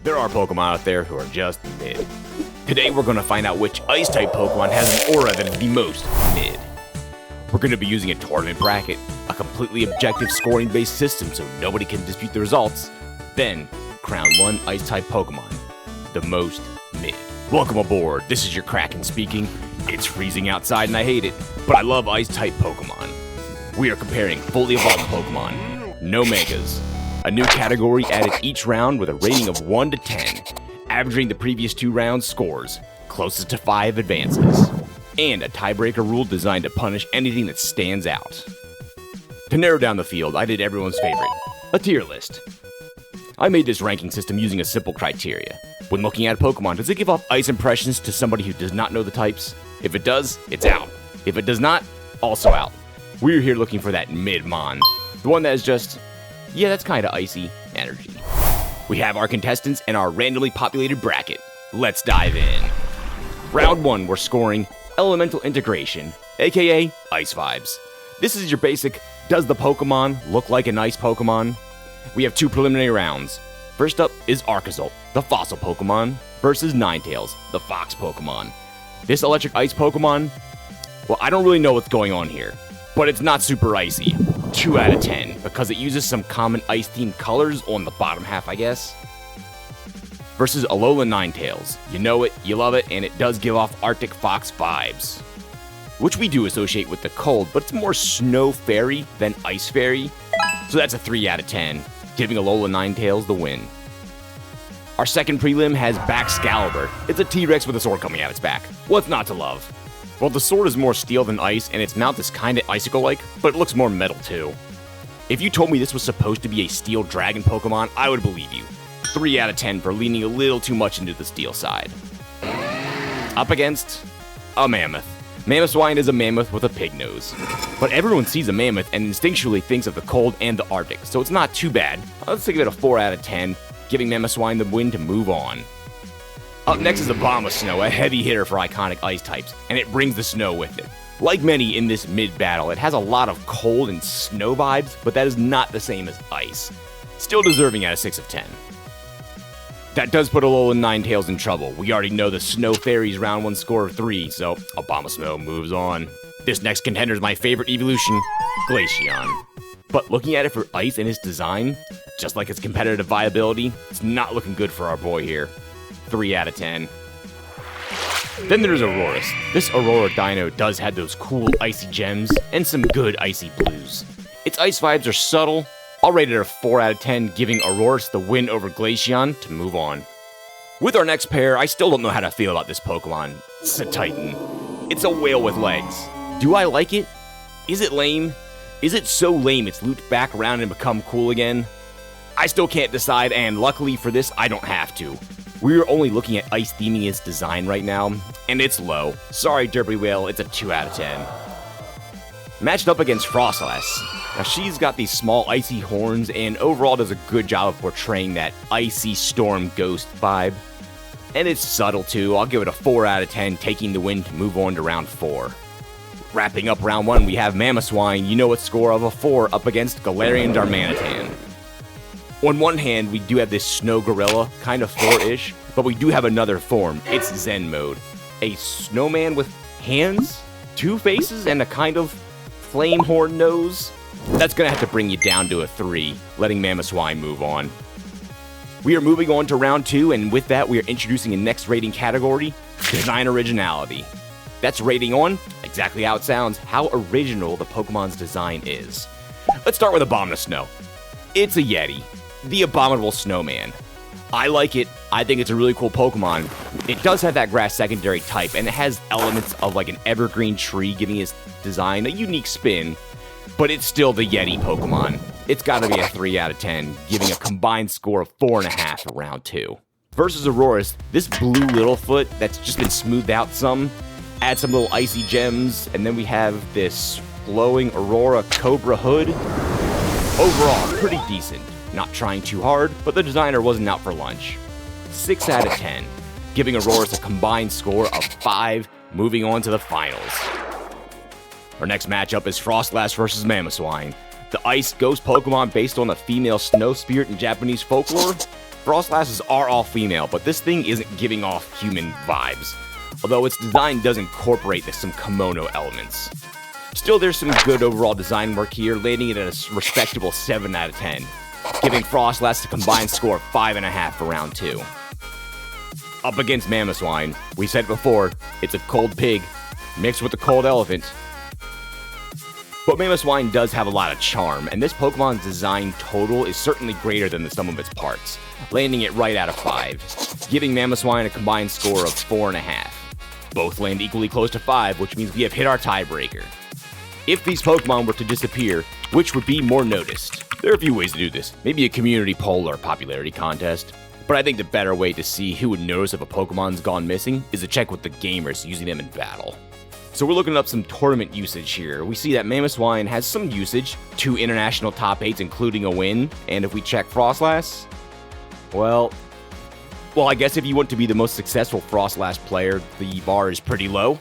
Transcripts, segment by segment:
There are Pokemon out there who are just mid. Today we're going to find out which Ice-type Pokemon has an aura that is the most mid. We're going to be using a tournament bracket, a completely objective scoring-based system so nobody can dispute the results, then crown one Ice-type Pokemon, the most mid. Welcome aboard, this is your Kraken speaking. It's freezing outside and I hate it, but I love Ice-type Pokemon. We are comparing fully evolved Pokemon, no Megas. A new category added each round with a rating of 1 to 10, averaging the previous 2 rounds' scores, closest to 5 advances. And a tiebreaker rule designed to punish anything that stands out. To narrow down the field, I did everyone's favorite, a tier list. I made this ranking system using a simple criteria. When looking at a Pokemon, does it give off ice impressions to somebody who does not know the types? If it does, it's out. If it does not, also out. We're here looking for that mid-mon, the one that is just, yeah, that's kinda icy energy. We have our contestants and our randomly populated bracket. Let's dive in. Round 1, we're scoring Elemental Integration, aka Ice Vibes. This is your basic, does the Pokemon look like an ice Pokemon? We have 2 preliminary rounds. First up is Arcazult, the fossil Pokemon, versus Ninetales, the fox Pokemon. This electric ice Pokemon, well, I don't really know what's going on here, but it's not super icy. 2 out of 10, because it uses some common ice-themed colors on the bottom half, I guess. Versus Alolan Ninetales. You know it, you love it, and it does give off Arctic Fox vibes. Which we do associate with the cold, but it's more Snow Fairy than Ice Fairy. So that's a 3 out of 10, giving Alolan Ninetales the win. Our second prelim has Baxcalibur. It's a T-Rex with a sword coming out its back. What's not to love? Well, the sword is more steel than ice, and its mouth is kinda icicle-like, but it looks more metal too. If you told me this was supposed to be a steel dragon Pokemon, I would believe you. 3 out of 10 for leaning a little too much into the steel side. Up against a Mammoth. Mamoswine is a mammoth with a pig nose. But everyone sees a mammoth and instinctually thinks of the cold and the Arctic, so it's not too bad. Let's give it a 4 out of 10, giving Mamoswine the win to move on. Up next is Abomasnow, a heavy hitter for iconic ice types, and it brings the snow with it. Like many in this mid-battle, it has a lot of cold and snow vibes, but that is not the same as ice. Still deserving at a 6 of 10. That does put Alolan Ninetales in trouble. We already know the Snow Fairy's round 1 score of 3, so Abomasnow moves on. This next contender is my favorite evolution, Glaceon. But looking at it for ice and its design, just like its competitive viability, it's not looking good for our boy here. 3 out of 10. Then there's Aurorus. This Aurora Dino does have those cool icy gems and some good icy blues. Its ice vibes are subtle. I'll rate it a 4 out of 10, giving Aurorus the win over Glaceon to move on. With our next pair, I still don't know how to feel about this Pokemon. It's a Titan. It's a whale with legs. Do I like it? Is it lame? Is it so lame it's looped back around and become cool again? I still can't decide, and luckily for this, I don't have to. We're only looking at ice theming its design right now, and it's low. Sorry, Derpy Whale, it's a 2 out of 10. Matched up against Frostlass. Now, she's got these small icy horns and overall does a good job of portraying that icy storm ghost vibe. And it's subtle too. I'll give it a 4 out of 10, taking the win to move on to round 4. Wrapping up round 1, we have Mamoswine, you know its score of a 4, up against Galarian Darmanitan. On one hand, we do have this snow gorilla, kind of 4-ish, but we do have another form. It's Zen mode. A snowman with hands, 2 faces, and a kind of flame horn nose. That's gonna have to bring you down to a 3, letting Mamoswine move on. We are moving on to round 2, and with that, we are introducing a next rating category, Design Originality. That's rating on, exactly how it sounds, how original the Pokemon's design is. Let's start with Abomasnow. It's a Yeti, the Abominable Snowman. I like it. I think it's a really cool Pokemon. It does have that grass secondary type, and it has elements of like an evergreen tree, giving its design a unique spin. But it's still the Yeti Pokemon. It's gotta be a 3 out of 10, giving a combined score of 4.5 for round 2. Versus Aurorus, this blue Littlefoot that's just been smoothed out some, add some little icy gems, and then we have this flowing Aurora Cobra hood. Overall, pretty decent. Not trying too hard, but the designer wasn't out for lunch. 6 out of 10, giving Aurorus a combined score of 5, moving on to the finals. Our next matchup is Frostlass versus Mamoswine. The ice ghost Pokemon based on the female snow spirit in Japanese folklore. Frostlasses are all female, but this thing isn't giving off human vibes, although its design does incorporate some kimono elements. Still, there's some good overall design work here, landing it at a respectable 7 out of 10, giving Frostlass a combined score of 5.5 for round 2. Up against Mamoswine, we said it before, it's a cold pig mixed with a cold elephant. But Mamoswine does have a lot of charm, and this Pokemon's design total is certainly greater than the sum of its parts, landing it right out of 5, giving Mamoswine a combined score of 4.5. Both land equally close to 5, which means we have hit our tiebreaker. If these Pokemon were to disappear, which would be more noticed? There are a few ways to do this, maybe a community poll or a popularity contest. But I think the better way to see who would notice if a Pokemon's gone missing is to check with the gamers using them in battle. So we're looking up some tournament usage here. We see that Mamoswine has some usage, 2 international top 8s including a win, and if we check Frostlass, well, I guess if you want to be the most successful Frostlass player, the bar is pretty low.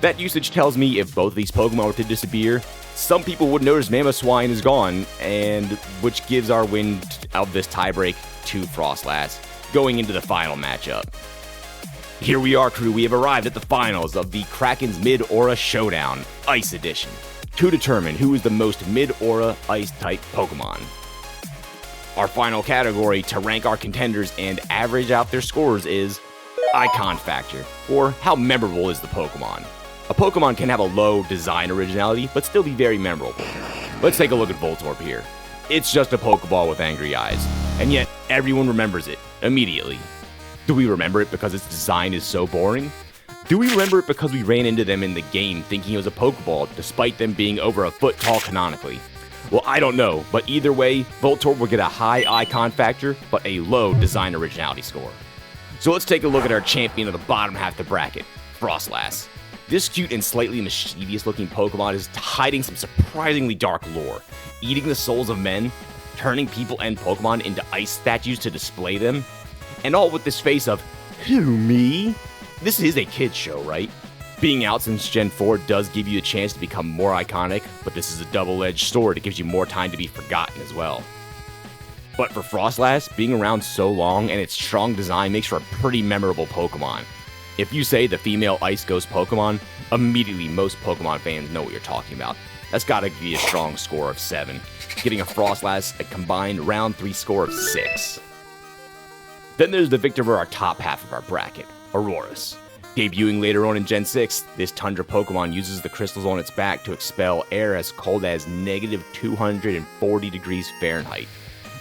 That usage tells me if both of these Pokemon were to disappear, some people would notice Mamoswine is gone, and which gives our win of this tiebreak to Frostlass, going into the final matchup. Here we are, crew. We have arrived at the finals of the Kraken's Mid-Aura Showdown, Ice Edition, to determine who is the most Mid-Aura Ice-type Pokemon. Our final category to rank our contenders and average out their scores is Icon Factor, or how memorable is the Pokemon. A Pokemon can have a low design originality, but still be very memorable. Let's take a look at Voltorb here. It's just a Pokeball with angry eyes, and yet everyone remembers it immediately. Do we remember it because its design is so boring? Do we remember it because we ran into them in the game thinking it was a Pokeball, despite them being over a foot tall canonically? Well, I don't know, but either way, Voltorb will get a high Icon Factor, but a low design originality score. So let's take a look at our champion of the bottom half of the bracket, Frostlass. This cute and slightly mischievous looking Pokemon is hiding some surprisingly dark lore, eating the souls of men, turning people and Pokemon into ice statues to display them, and all with this face of, who, me? This is a kid's show, right? Being out since Gen 4 does give you a chance to become more iconic, but this is a double-edged sword. It gives you more time to be forgotten as well. But for Frostlass, being around so long and its strong design makes for a pretty memorable Pokemon. If you say the female Ice Ghost Pokemon, immediately most Pokemon fans know what you're talking about. That's gotta be a strong score of 7, giving a Frostlass a combined round 3 score of 6. Then there's the victor of our top half of our bracket, Aurorus. Debuting later on in Gen 6, this Tundra Pokemon uses the crystals on its back to expel air as cold as negative 240 degrees Fahrenheit.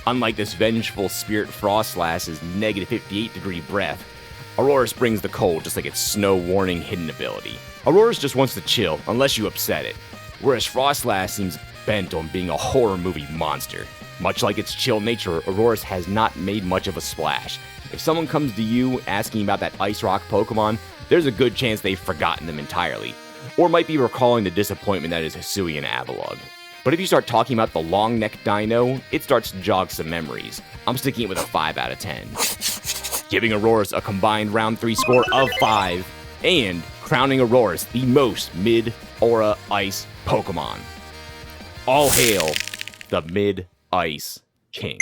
Unlike this vengeful Spirit Frostlass's negative 58 degree breath, Aurorus brings the cold just like its snow warning hidden ability. Aurorus just wants to chill, unless you upset it, whereas Frostlass seems bent on being a horror movie monster. Much like its chill nature, Aurorus has not made much of a splash. If someone comes to you asking about that Ice Rock Pokemon, there's a good chance they've forgotten them entirely, or might be recalling the disappointment that is Hisuian Avalugg. But if you start talking about the long-necked dino, it starts to jog some memories. I'm sticking it with a 5 out of 10. Giving Aurorus a combined round 3 score of 5, and crowning Aurorus the most Mid-Aura Ice Pokemon. All hail the Mid-Ice King.